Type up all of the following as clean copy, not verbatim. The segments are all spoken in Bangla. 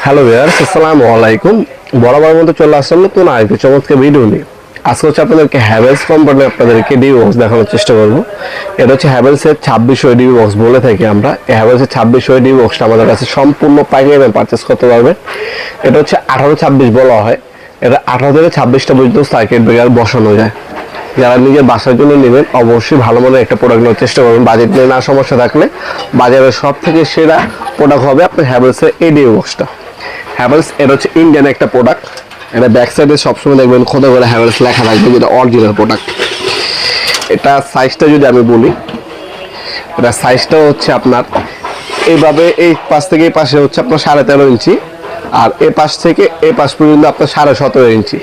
হ্যালো ভিউয়ার্স, আসসালামু আলাইকুম। বরাবর মতো চলে আসলাম নতুন আরেকটি চমৎকার ভিডিও নিয়ে। আজকে হচ্ছে আপনাদেরকে হ্যাভেলস কোম্পানির আপনাদেরকে ডিবি বক্স দেখানোর চেষ্টা করব। এটা হচ্ছে হ্যাভেলসের 2600 ডিবি বক্স বলে থাকি আমরা। এই হ্যাভেলসের 2600 ডিবি বক্সটা আমাদের কাছে সম্পূর্ণ পাইকারি দামে পারচেস করতে পারবে। এটা হচ্ছে 18-26 বলা হয়। এটা 18 থেকে 26টা পর্যন্ত সার্কিট ব্রেকার বসানো যায়। যারা নিজের বাসার জন্য নেবেন অবশ্যই ভালো মানের একটা প্রোডাক্ট নেওয়ার চেষ্টা করবেন। বাজেট নিয়ে না সমস্যা থাকলে বাজারের সব থেকে সেরা প্রোডাক্ট হবে আপনার হ্যাভেলসের এই ডিবি বক্সটা। হ্যাভেলস এটা হচ্ছে ইন্ডিয়ান একটা প্রোডাক্ট। এটা ব্যাক সাইডে সবসময় দেখবেন খোদা করে হ্যাভেলস লেখা থাকবে, যেটা অরিজিনাল প্রোডাক্ট। এটা সাইজটা যদি আমি বলি, এটা সাইজটা হচ্ছে আপনার এইভাবে এই পাশ থেকে এই পাশে হচ্ছে আপনার 13.5 ইঞ্চি, আর এই পাশ থেকে এই পাশ পর্যন্ত আপনার 17.5 ইঞ্চি,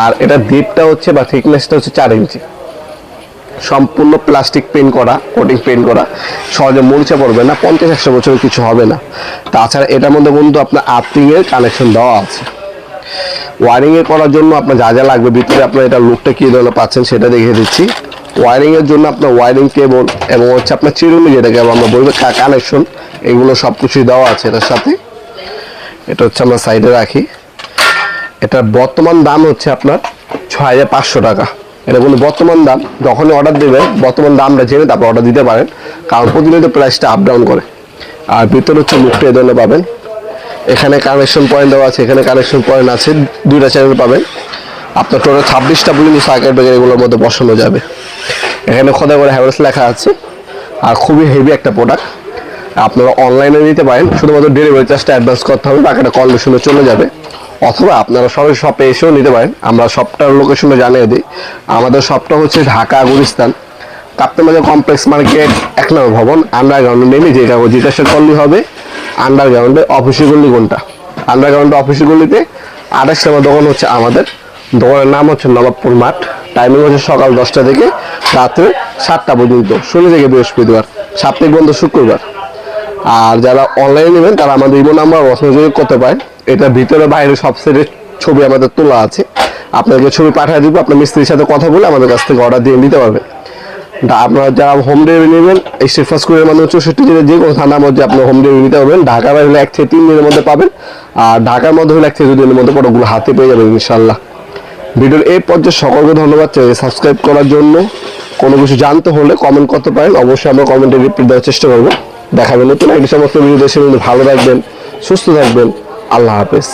আর এটা ডিপটা হচ্ছে বা থিকনেসটা হচ্ছে 4 ইঞ্চি। সম্পূর্ণ প্লাস্টিক পেন্ট করা, কোটিং পেন্ট করা, সহজে মরিচা পড়বে না, 50-100 বছরের কিছু হবে না। তাছাড়া এটার মধ্যে বন্ধু আপনার আর্থিংয়ের কানেকশন দেওয়া আছে। ওয়ারিংয়ে করার জন্য আপনার যা যা লাগবে, ভিতরে আপনার এটা লুকটা কী ধরনের পাচ্ছেন সেটা দেখিয়ে দিচ্ছি। ওয়ারিংয়ের জন্য আপনার ওয়ারিং কেবল এবং হচ্ছে আপনার চিরুনি, যেটাকে আমরা বলবো কানেকশন, এগুলো সব কিছুই দেওয়া আছে এটার সাথে। এটা হচ্ছে আমরা সাইডে রাখি। এটার বর্তমান দাম হচ্ছে আপনার 6500 টাকা। এটা কোনো বর্তমান দাম, যখনই অর্ডার দেবেন বর্তমান দামটা জেনে তারপর অর্ডার দিতে পারেন, কারণ প্রতিনিয়ত প্রাইসটা আপ ডাউন করে। আর ভিতরে হচ্ছে লুকটা এই ধরনের পাবেন। এখানে কানেকশন পয়েন্ট দেওয়া আছে, এখানে কানেকশন পয়েন্ট আছে, দুইটা চ্যানেল পাবেন। আপনার টোটাল 26টা পর্যন্ত সার্কিট ব্রেকার এগুলোর মধ্যে বসানো যাবে। এখানে খোদা করে হ্যাভেলস লেখা আছে, আর খুবই হেভি একটা প্রোডাক্ট। আপনারা অনলাইনে নিতে পারেন, শুধুমাত্র ডেলিভারি চার্জটা অ্যাডভান্স করতে হবে, বাকিটা কন্ডিশনে চলে যাবে। অথবা আপনারা সরাসরি শপে এসেও নিতে পারেন। আমরা শপটার লোকেশনে জানিয়ে দিই। আমাদের শপটা হচ্ছে ঢাকা গুলিস্তান কাপ্তান বাজার কমপ্লেক্স মার্কেট 1 নম্বর ভবন, আন্ডারগ্রাউন্ডে নেমে যে কাগজ জিজ্ঞাসা করলেই হবে আন্ডারগ্রাউন্ডে অফিসের গল্লি কোনটা। আন্ডারগ্রাউন্ডে অফিসের গল্লিতে 28 নম্বর দোকান হচ্ছে আমাদের। দোকানের নাম হচ্ছে নবাবপুর মাঠ। টাইমিং হচ্ছে সকাল 10টা থেকে রাত্রে 7টা পর্যন্ত, শনি থেকে বৃহস্পতিবার, সাপ্তাহিক বন্ধ শুক্রবার। আর যারা অনলাইনে নেবেন তারা আমাদের ইমো নাম্বার যোগাযোগ করতে পারেন। এটা ভিতরে বাইরে সব সেটের ছবি আমাদের তোলা আছে। আপনাকে ছবি পাঠিয়ে দিব, আপনার মিস্ত্রির সাথে কথা বলে আমাদের কাছ থেকে অর্ডার দিয়ে নিতে পারবেন। আপনারা যারা হোম ডেলিভারি নেবেন, স্টেট ফার্স্ট কুরিয়ারের মাধ্যমে 64 জেলার যে কোনো থানার মধ্যে আপনার হোম ডেলিভারি নিতে পারবেন। ঢাকা বাইরে হলে 1 থেকে 3 দিনের মধ্যে পাবেন, আর ঢাকার মধ্যে হলে 1 থেকে 2 দিনের মধ্যে প্রোডাক্টগুলো হাতে পেয়ে যাবেন ইনশাল্লাহ। ভিডিওর এই পর্যায়ে সকলকে ধন্যবাদ সাবস্ক্রাইব করার জন্য। কোনো কিছু জানতে হলে কমেন্ট করতে পারেন, অবশ্যই আমরা কমেন্টে রিপ্লাই দেওয়ার চেষ্টা করবো। দেখাবেন নতুন একটি সমস্ত ভিডিও দেশে। ভালো থাকবেন, সুস্থ থাকবেন, আল্লাহ হাফেজ।